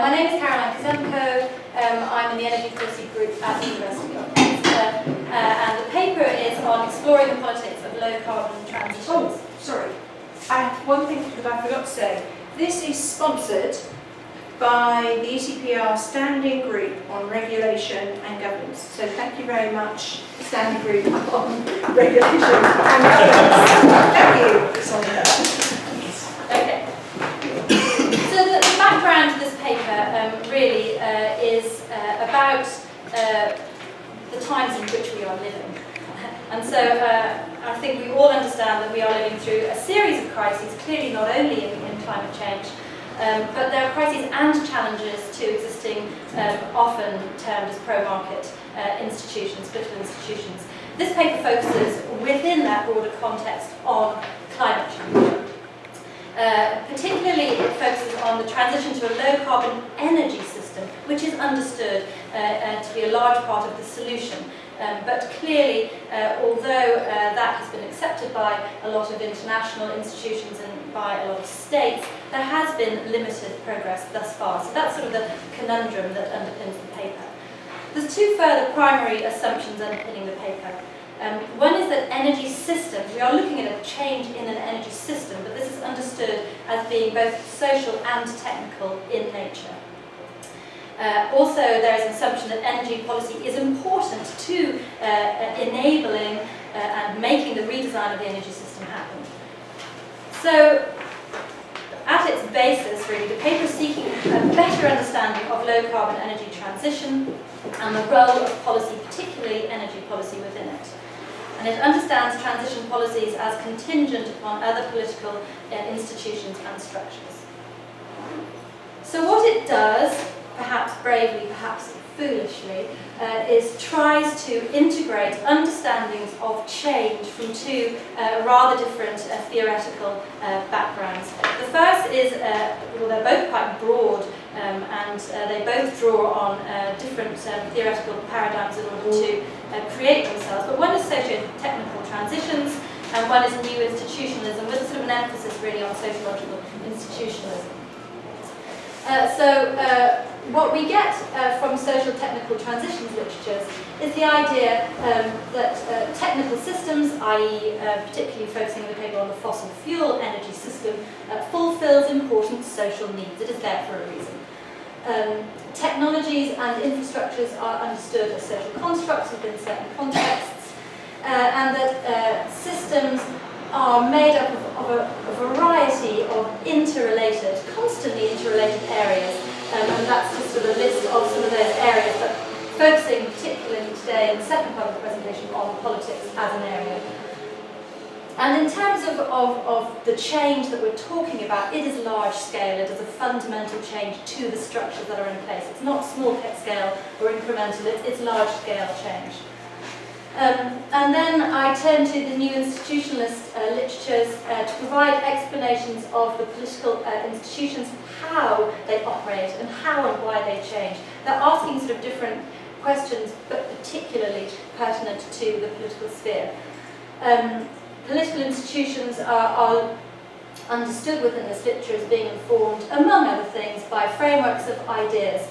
My name is Kuzemko. I'm in the Energy Policy Group at the University of Exeter, and the paper is on exploring the politics of low-carbon transitions. Oh, sorry. I have one thing that I forgot to say. This is sponsored by the ECPR Standing Group on Regulation and Governance. So thank you very much, Standing Group on Regulation and Governance. Thank you. Okay. So the background to this paper really is about the times in which we are living. And so I think we all understand that we are living through a series of crises, clearly not only in climate change, but there are crises and challenges to existing, often termed as pro-market institutions, political institutions. This paper focuses within that broader context on climate change. Particularly it focuses on the transition to a low-carbon energy system, which is understood to be a large part of the solution. But clearly, although that has been accepted by a lot of international institutions and by a lot of states, there has been limited progress thus far. So that's sort of the conundrum that underpins the paper. There's two further primary assumptions underpinning the paper. One is that energy systems, we are looking at a change in an energy system, but this is understood as being both social and technical in nature. Also, there is an assumption that energy policy is important to enabling and making the redesign of the energy system happen. So, at its basis, really, the paper is seeking a better understanding of low-carbon energy transition and the role of policy, particularly energy policy, within it. And it understands transition policies as contingent upon other political institutions and structures. So what it does, perhaps bravely, perhaps foolishly, is tries to integrate understandings of change from two rather different theoretical backgrounds. The first is, well, they're both quite broad, and they both draw on different theoretical paradigms in order to create themselves. But one is socio-technical transitions, and one is new institutionalism, with sort of an emphasis really on sociological institutionalism. What we get from social technical transitions literatures is the idea that technical systems, i.e. particularly focusing in the paper on the fossil fuel energy system, fulfills important social needs. It is there for a reason. Technologies and infrastructures are understood as social constructs within certain contexts, and that systems are made up of a variety of interrelated, constantly interrelated areas, and that's just sort of a list of some of those areas, but focusing particularly today in the second part of the presentation on politics as an area. And in terms of the change that we're talking about, it is large scale, it is a fundamental change to the structures that are in place. It's not small scale or incremental, it's large scale change. And then I turn to the new institutionalist literatures to provide explanations of the political institutions, how they operate and how and why they change. They're asking sort of different questions, but particularly pertinent to the political sphere. Political institutions are understood within this literature as being informed, among other things, by frameworks of ideas,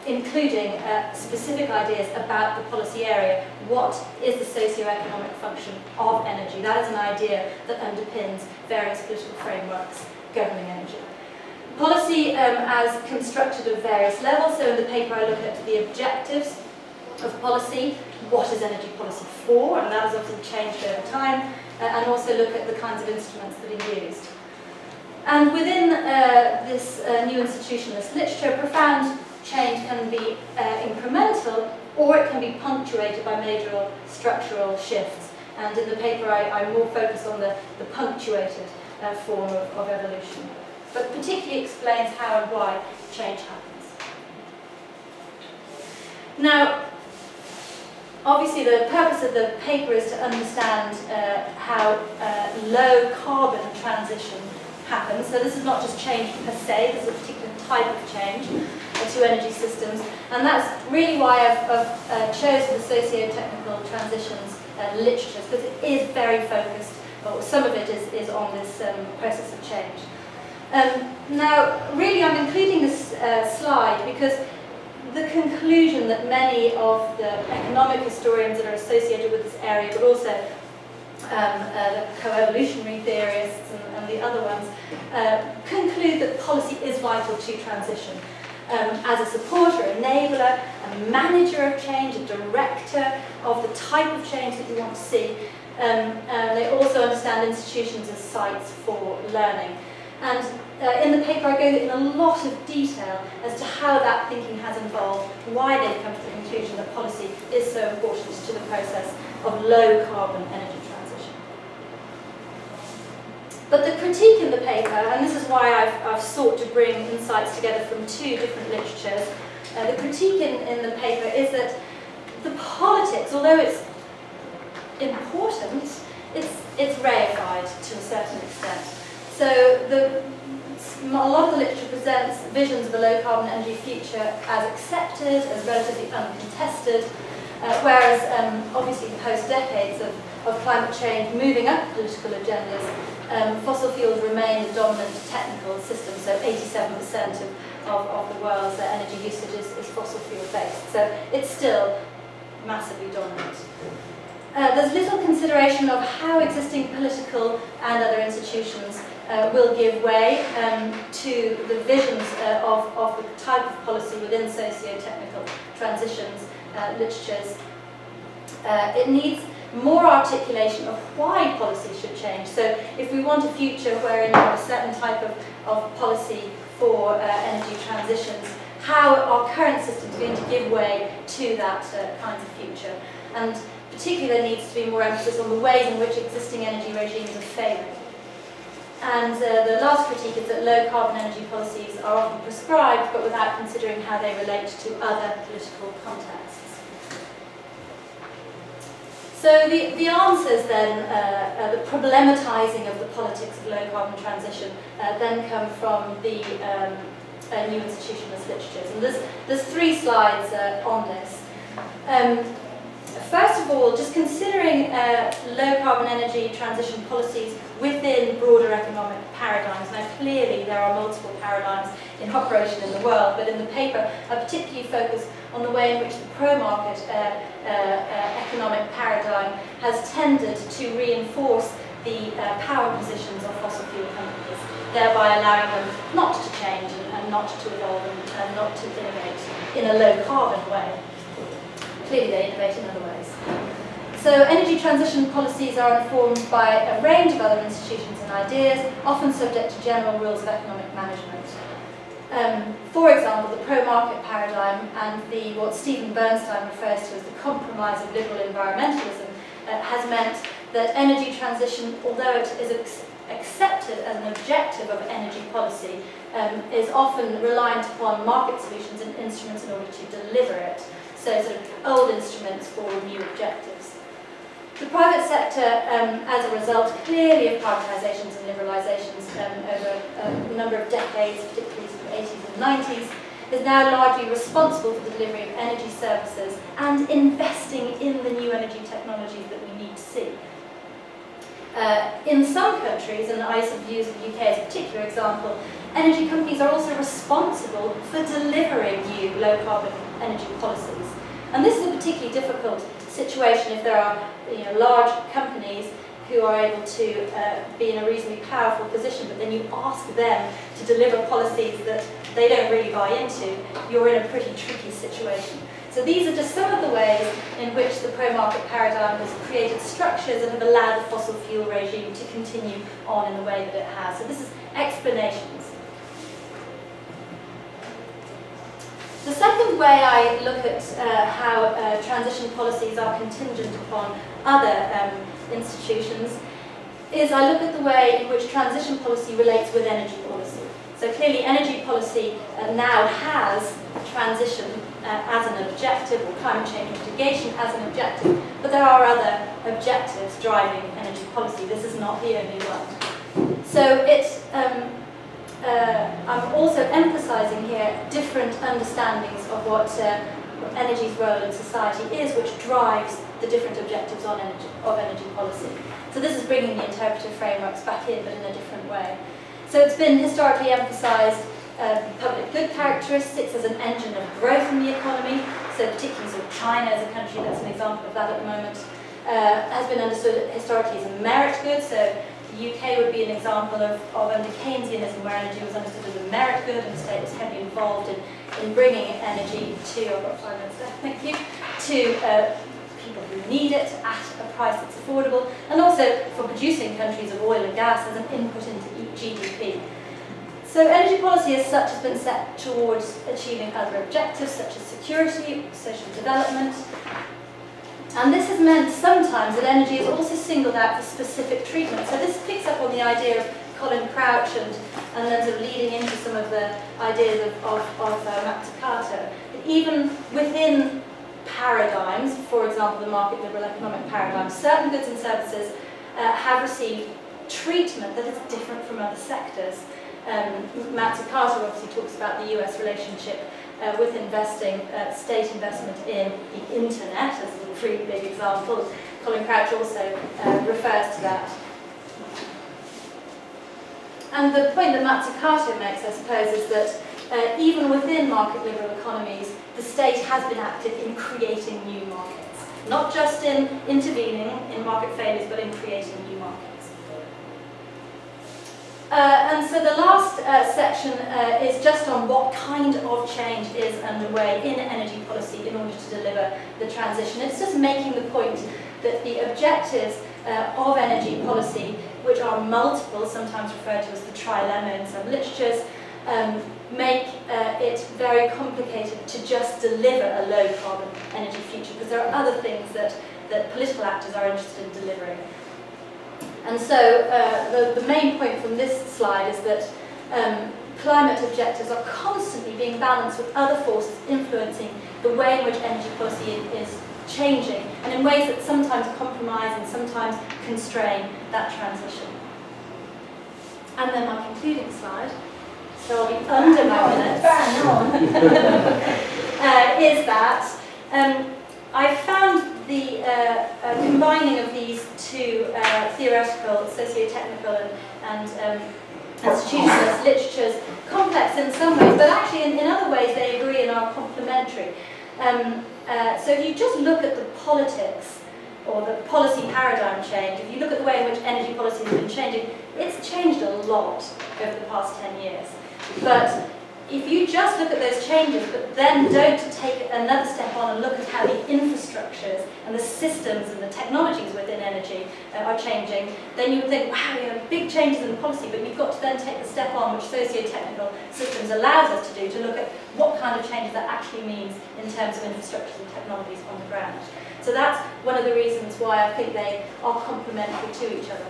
including specific ideas about the policy area. What is the socio-economic function of energy? That is an idea that underpins various political frameworks governing energy. Policy as constructed at various levels. So in the paper I look at the objectives of policy. What is energy policy for? And that has obviously changed over time. And also look at the kinds of instruments that are used. And within this new institutionalist literature, profound change can be incremental, or it can be punctuated by major structural shifts. And in the paper I more focus on the punctuated form of evolution, but particularly explains how and why change happens. Now, obviously the purpose of the paper is to understand how low carbon transition happens. So this is not just change per se, this is a particular type of change to energy systems, and that's really why I've chosen the socio-technical transitions literatures, because it is very focused, or some of it is on this process of change. Now, really, I'm including this slide because the conclusion that many of the economic historians that are associated with this area, but also the co-evolutionary theorists and the other ones, conclude that policy is vital to transition. As a supporter, enabler, a manager of change, a director of the type of change that you want to see. They also understand institutions as sites for learning. And in the paper I go in a lot of detail as to how that thinking has evolved, why they've come to the conclusion that policy is so important to the process of low carbon energy transition. But the critique in the paper, and this is why I've sought to bring insights together from two different literatures, the critique in the paper is that the politics, although it's important, it's reified to a certain extent. So a lot of the literature presents visions of a low-carbon energy future as accepted, as relatively uncontested, whereas obviously post-decades of climate change moving up political agendas, fossil fuels remain the dominant technical system, so 87% of the world's energy usage is fossil fuel-based. So it's still massively dominant. There's little consideration of how existing political and other institutions will give way to the visions of the type of policy within socio-technical transitions literatures. It needs more articulation of why policy should change. So if we want a future wherein you have a certain type of policy for energy transitions, how are current systems going to give way to that kind of future? And particularly there needs to be more emphasis on the ways in which existing energy regimes are failing. And the last critique is that low carbon energy policies are often prescribed but without considering how they relate to other political contexts. So the answers then, the problematizing of the politics of low carbon transition then come from the new institutionalist literatures. And there's three slides on this. First of all, just considering low-carbon energy transition policies within broader economic paradigms. Now, clearly there are multiple paradigms in operation in the world, but in the paper I particularly focus on the way in which the pro-market economic paradigm has tended to reinforce the power positions of fossil fuel companies, thereby allowing them not to change and not to evolve and not to innovate in a low-carbon way. Clearly they innovate in other ways. So energy transition policies are informed by a range of other institutions and ideas, often subject to general rules of economic management. For example, the pro-market paradigm and what Stephen Bernstein refers to as the compromise of liberal environmentalism has meant that energy transition, although it is accepted as an objective of energy policy, is often reliant upon market solutions and instruments in order to deliver it. So sort of old instruments for new objectives. The private sector, as a result, clearly of privatisations and liberalisations over a number of decades, particularly the 80s and 90s, is now largely responsible for the delivery of energy services and investing in the new energy technologies that we need to see. In some countries, and I sort of use the UK as a particular example, energy companies are also responsible for delivering new low-carbon energy policies. And this is a particularly difficult situation if there are large companies who are able to be in a reasonably powerful position, but then you ask them to deliver policies that they don't really buy into, you're in a pretty tricky situation. So these are just some of the ways in which the pro-market paradigm has created structures that have allowed the fossil fuel regime to continue on in the way that it has. So this is explanations. The second way I look at how transition policies are contingent upon other institutions is I look at the way in which transition policy relates with energy policy. So clearly energy policy now has transition as an objective, or climate change mitigation as an objective, but there are other objectives driving energy policy. This is not the only one. So it's I'm also emphasising here different understandings of what energy's role in society is, which drives the different objectives of energy policy. So this is bringing the interpretive frameworks back in, but in a different way. So it's been historically emphasised public good characteristics as an engine of growth in the economy. So particularly sort of China as a country that's an example of that at the moment, has been understood historically as a merit good. So the UK would be an example of under Keynesianism, where energy was understood as a merit good, and the state was heavily involved in bringing energy to, I've got 5 minutes left, thank you, to people who need it at a price that's affordable, and also for producing countries of oil and gas as an input into GDP. So energy policy as such has been set towards achieving other objectives such as security, social development, and this has meant sometimes that energy is also singled out for specific treatment. So this picks up on the idea of Colin Crouch and then sort of leading into some of the ideas of Matsukato. That even within paradigms, for example the market liberal economic paradigm, certain goods and services have received treatment that is different from other sectors. Matsukato obviously talks about the US relationship with investing, state investment in the internet as a really big example. Colin Crouch also refers to that. And the point that Matsukato makes, I suppose, is that even within market liberal economies, the state has been active in creating new markets. Not just in intervening in market failures, but in creating new markets. And so the last section is just on what kind of change is underway in energy policy in order to deliver the transition. It's just making the point that the objectives of energy policy, which are multiple, sometimes referred to as the trilemma in some literatures, make it very complicated to just deliver a low-carbon energy future, because there are other things that political actors are interested in delivering. And so the main point from this slide is that climate objectives are constantly being balanced with other forces influencing the way in which energy policy is changing, and in ways that sometimes compromise and sometimes constrain that transition. And then my concluding slide, so I'll be under my minutes, is that I found the combining of these two theoretical, socio-technical and institutionalist literatures complex in some ways, but actually in other ways they agree and are complementary. So if you just look at the politics or the policy paradigm change, if you look at the way in which energy policy has been changing, it's changed a lot over the past 10 years. But if you just look at those changes, but then don't take another step on and look at how the infrastructures and the systems and the technologies within energy are changing, then you would think, wow, you have big changes in the policy, but you've got to then take the step on which socio-technical systems allows us to do, to look at what kind of changes that actually means in terms of infrastructures and technologies on the ground. So that's one of the reasons why I think they are complementary to each other.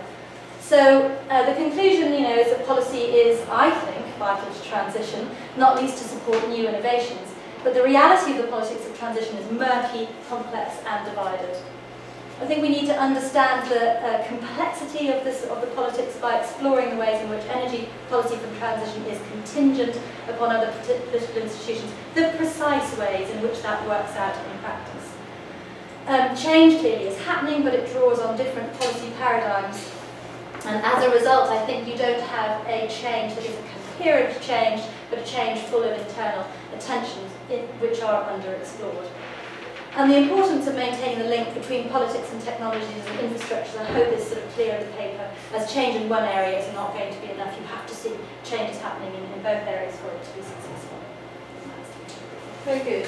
So the conclusion, is that policy is, I think, vital to transition, not least to support new innovations. But the reality of the politics of transition is murky, complex, and divided. I think we need to understand the complexity of the politics by exploring the ways in which energy policy for transition is contingent upon other political institutions, the precise ways in which that works out in practice. Change clearly is happening, but it draws on different policy paradigms. And as a result, I think you don't have a change that is a coherent change, but a change full of internal tensions which are underexplored. And the importance of maintaining the link between politics and technologies and infrastructure, I hope, is sort of clear in the paper, as change in one area is not going to be enough. You have to see changes happening in both areas for it to be successful. Very good.